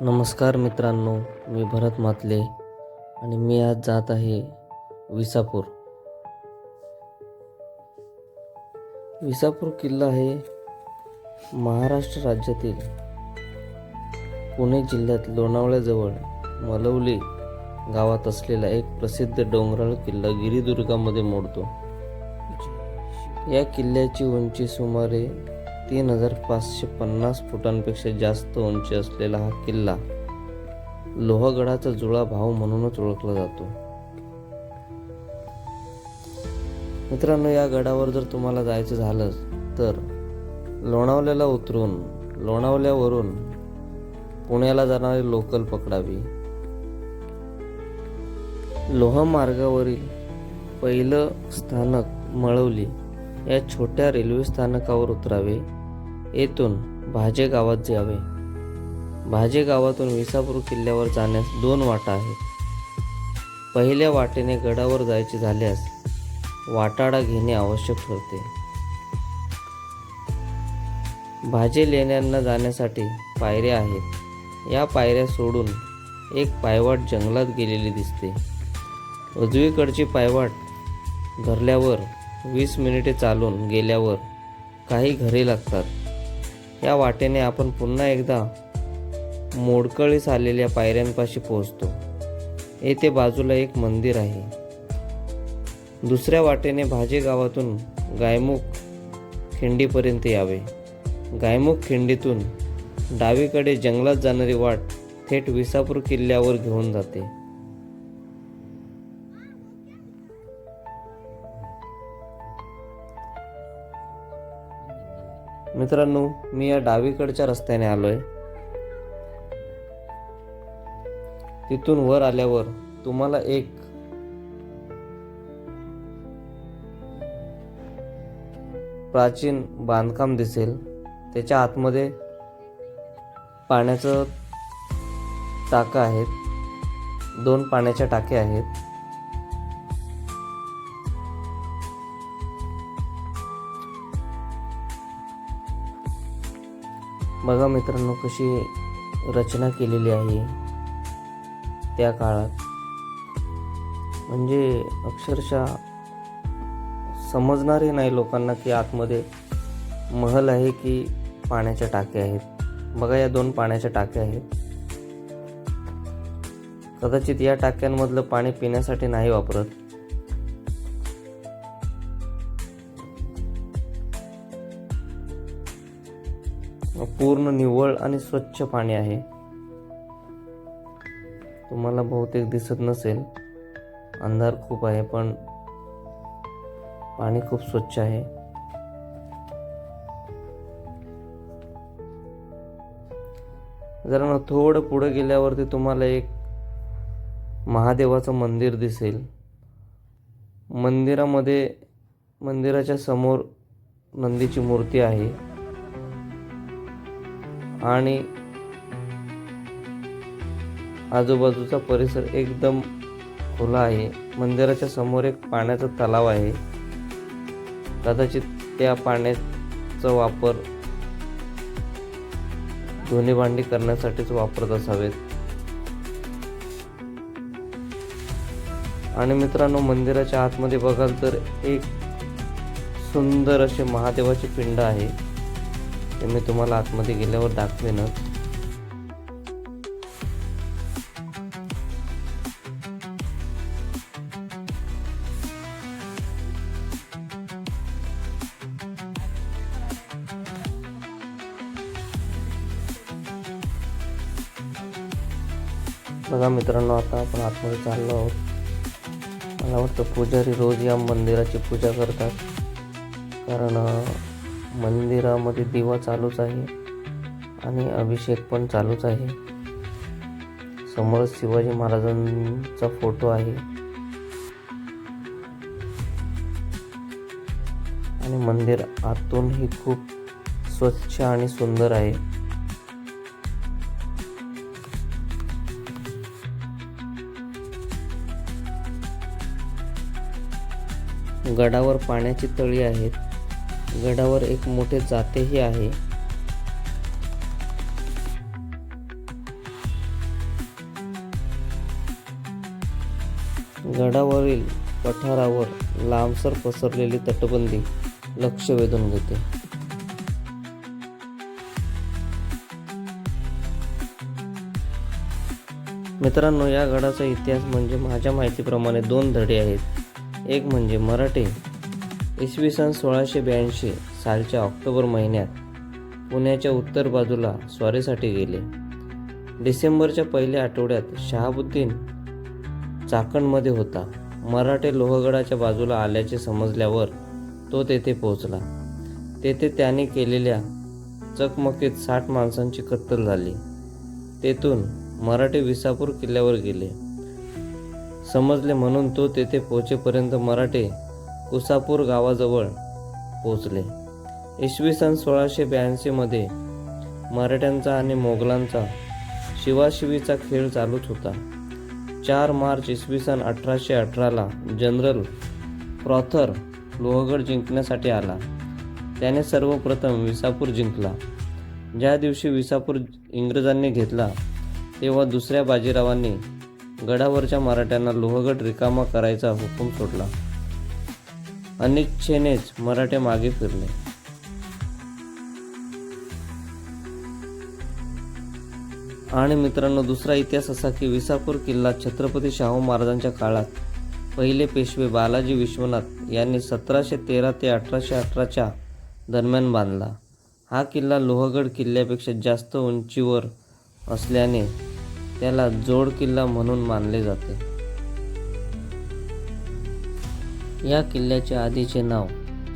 नमस्कार मित्रांनो, मी भरत मातले आणि मी आज जात आहे विसापूर. विसापूर किल्ला हे महाराष्ट्र राज्यातील पुणे जिल्ह्यात लोणावळ्याजवळ मलवली गावात असलेला एक प्रसिद्ध डोंगराळ किल्ला गिरिदुर्गामध्ये मोडतो. या किल्ल्याची उंची सुमारे 3550 फुटांपेक्षा जास्त उंची असलेला हा किल्ला लोहगडाचा जुळा भाऊ म्हणूनच ओळखला जातो. मित्रांनो, या गडावर जर तुम्हाला जायचं झालं तर लोणावळ्याला उतरून लोणावळ्यावरून पुण्याला जाणारी लोकल पकडावी. लोहमार्गावरील पहिलं स्थानक मळवली या छोट्या रेल्वे स्थानकावर उतरावे. येथून भाजे गावात जावे. भाजे गावातून विसापूर किल्ल्यावर जाण्यास 2 वाटा आहेत. पहिल्या वाटेने गडावर जायचे झाल्यास वाटाडा घेणे आवश्यक ठरते. भाजे लेण्यांना जाण्यासाठी पायऱ्या आहेत. या पायऱ्या सोडून एक पायवाट जंगलात गेलेली दिसते. उजवीकडची पायवाट धरल्यावर 20 मिनिटे चालून गेल्यावर काही घरे लागतात. या वाटेने आपण पुन्हा एकदा मोडकळीस आलेल्या पायऱ्यांपाशी पोहोचतो. येथे बाजूला एक मंदिर आहे. दुसऱ्या वाटेने भाजे गावातून गायमुख खिंडीपर्यंत यावे. गायमुख खिंडीतून डावीकडे जंगलात जाणारी वाट थेट विसापूर किल्ल्यावर घेऊन जाते. मित्रांनो, मी या डावीकडच्या रस्त्याने आलोय. तिथून वर आल्यावर तुम्हाला एक प्राचीन बांधकाम दिसेल. त्याच्या आतमध्ये पाण्याचं टाकं आहेत. 2 पाण्याच्या टाक्या आहेत. बघा मित्रांनो, कशी रचना केलेली आहे त्या काळात. म्हणजे अक्षरशः समजणारही नाही लोकांना की आतमध्ये महल आहे की पाण्याच्या टाक्या आहेत. बघा, या 2 पाण्याच्या टाक्या आहेत. कदाचित या टाक्यांमधलं पाणी पिण्यासाठी नाही वापरत. पूर्ण निव्वळ आणि स्वच्छ पाणी आहे. तुम्हाला बहुतेक दिसत नसेल, अंधार खूप आहे, पण पाणी खूप स्वच्छ आहे. जरा थोडं पुढे गेल्यावरती तुम्हाला एक महादेवाचं मंदिर दिसेल. मंदिराच्या समोर नंदीची मूर्ती आहे आणि आजूबाजूचा परिसर एकदम खुला आहे. मंदिराच्या समोर एक पाण्याचा तलाव आहे. कदाचित त्या पाण्याचा वापर धुणी भांडी करण्यासाठीच वापरत असावेत. आणि मित्रांनो, मंदिराच्या आतमध्ये बघाल तर एक सुंदर असे महादेवाची पिंड आहे. ते मी तुम्हाला आतमध्ये गेल्यावर दाखवेनच. बघा मित्रांनो, आता आपण आतमध्ये चाललो आहोत. मला वाटतं पुजारी रोज या मंदिराची पूजा करतात, कारण मंदिरामध्ये दिवा चालूच आहे आणि अभिषेक पण चालूच आहे. समोर शिवाजी महाराजांचा फोटो आहे आणि मंदिर आतूनही खूप स्वच्छ आणि सुंदर आहे. गडावर पाण्याची तळी आहेत. गडावर एक मोठे जातेही आहे. गडावरील पठारावर लांबसर पसरलेली तटबंदी लक्ष वेधून घेते. मित्रांनो, या गडाचा इतिहास म्हणजे माझ्या माहितीप्रमाणे 2 धडे आहेत. एक म्हणजे मराठे इसवी सन 1682 सालच्या ऑक्टोबर महिन्यात पुण्याच्या उत्तर बाजूला स्वारीसाठी गेले. डिसेंबरच्या पहिल्या आठवड्यात शहाबुद्दीन चाकणमध्ये होता. मराठे लोहगडाच्या बाजूला आल्याचे समजल्यावर तो तेथे पोहोचला. तेथे त्याने केलेल्या चकमकीत 60 माणसांची कत्तल झाली. तेथून मराठे विसापूर किल्ल्यावर गेले समजले म्हणून तो तेथे पोहोचेपर्यंत मराठे कुसापूर गावाजवळ पोहोचले. इसवी सन 1682 मध्ये मराठ्यांचा आणि मोगलांचा शिवाशिवीचा खेळ चालूच होता. 4 मार्च इसवी सन 1818ला जनरल क्रॉथर लोहगड जिंकण्यासाठी आला. त्याने सर्वप्रथम विसापूर जिंकला. ज्या दिवशी विसापूर इंग्रजांनी घेतला तेव्हा दुसऱ्या बाजीरावांनी गडावरच्या मराठ्यांना लोहगड रिकामा करायचा हुकूम सोडला. अनिच्छेनेच मराठे मागे फिरले. आणि मित्रांनो, दुसरा इतिहास असा की विसापूर किल्ला छत्रपती शाहू महाराजांच्या काळात पहिले पेशवे बालाजी विश्वनाथ यांनी 1713 ते 1818च्या दरम्यान बांधला. हा किल्ला लोहगड किल्ल्यापेक्षा जास्त उंचीवर असल्याने त्याला जोड किल्ला म्हणून मानले जाते. या किल्ल्याचे आधीचे नाव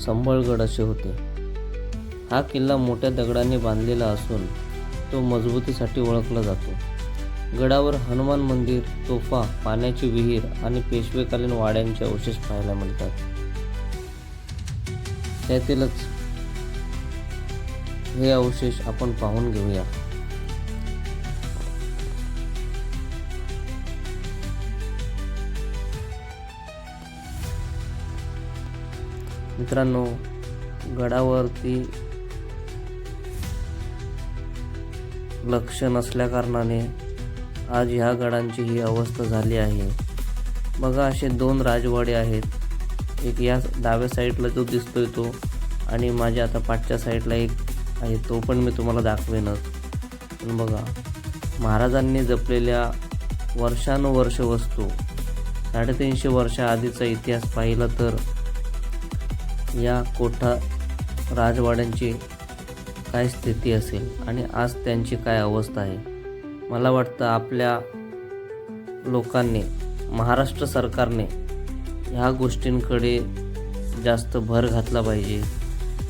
संबळगड असे होते. हा किल्ला मोठ्या दगडांनी बांधलेला असून तो मजबूतीसाठी ओळखला जातो. गडावर हनुमान मंदिर, तोफा, पाण्याची विहीर आणि पेशवेकालीन वाड्यांचे अवशेष पाहायला मिळतात. त्यातीलच हे अवशेष आपण पाहून घेऊया. मित्रांनो, गडावरती लक्ष नसल्याकारणाने आज ह्या गडांची ही अवस्था झाली आहे. बघा, असे 2 राजवाडे आहेत. एक या डाव्या साईडला जो दिसतोय तो, आणि माझ्या आता पाठच्या साईडला एक आहे, तो पण मी तुम्हाला दाखवेनच. पण बघा, महाराजांनी जपलेल्या वर्षानुवर्ष वस्तू, 350 वर्षाआधीचा इतिहास पाहिला तर या कोठा राजवाड्यांची काय स्थिती असेल आणि आज त्यांची काय अवस्था आहे. मला वाटतं आपल्या लोकांनी, महाराष्ट्र सरकारने ह्या गोष्टींकडे जास्त भर घातला पाहिजे,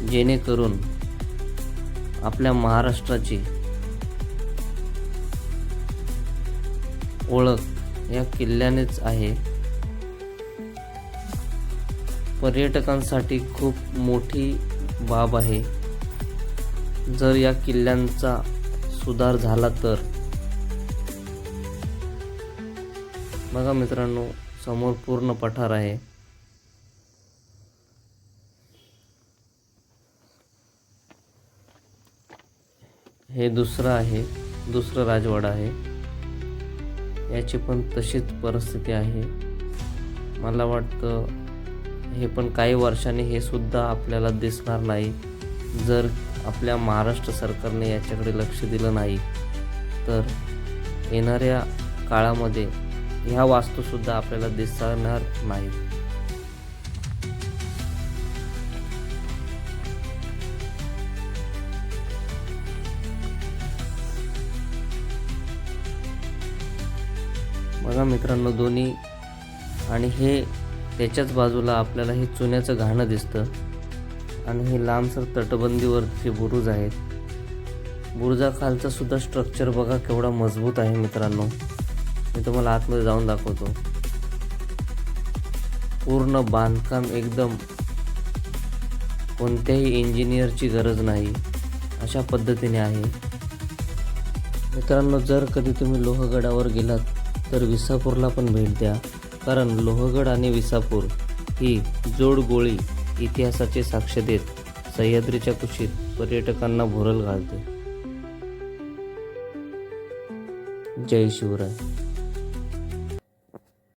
जेणेकरून आपल्या महाराष्ट्राची ओळख या किल्ल्यानेच आहे. पर्यटकांसाठी खूप मोठी बाब आहे. जर या किल्ल्यांचा सुधार झाला तर. बघा मित्रांनो, समोर पूर्ण पठार आहे. हे दुसरं राजवाडा आहे. याची पण तशीच परिस्थिती आहे. मला वाटतं हे पण काही वर्षांनी हे सुद्धा आपल्याला दिसणार नाही. जर आपल्या महाराष्ट्र सरकारने याच्याकडे लक्ष दिलं नाही तर येणाऱ्या काळामध्ये ह्या वास्तूसुद्धा आपल्याला दिसणार नाहीत. बघा मित्रांनो, दोन्ही, आणि हे त्याच्याच बाजूला आपल्याला हे चुन्याचं घाणं दिसतं. आणि हे लांबसर तटबंदीवरचे बुरुज आहेत. बुरुजाखालचं सुद्धा स्ट्रक्चर बघा केवढा मजबूत आहे मित्रांनो. मी तुम्हाला आतमध्ये जाऊन दाखवतो. पूर्ण बांधकाम एकदम कोणत्याही इंजिनियरची गरज नाही अशा पद्धतीने आहे. मित्रांनो, जर कधी तुम्ही लोहगडावर गेलात तर विसापूरला पण भेट द्या, कारण लोहगड आणि विसापूर ही जोडगोळी इतिहासाचे साक्ष देत सह्याद्रीच्या कुशीत पर्यटकांना भुरळ घालते. जय शिवराय.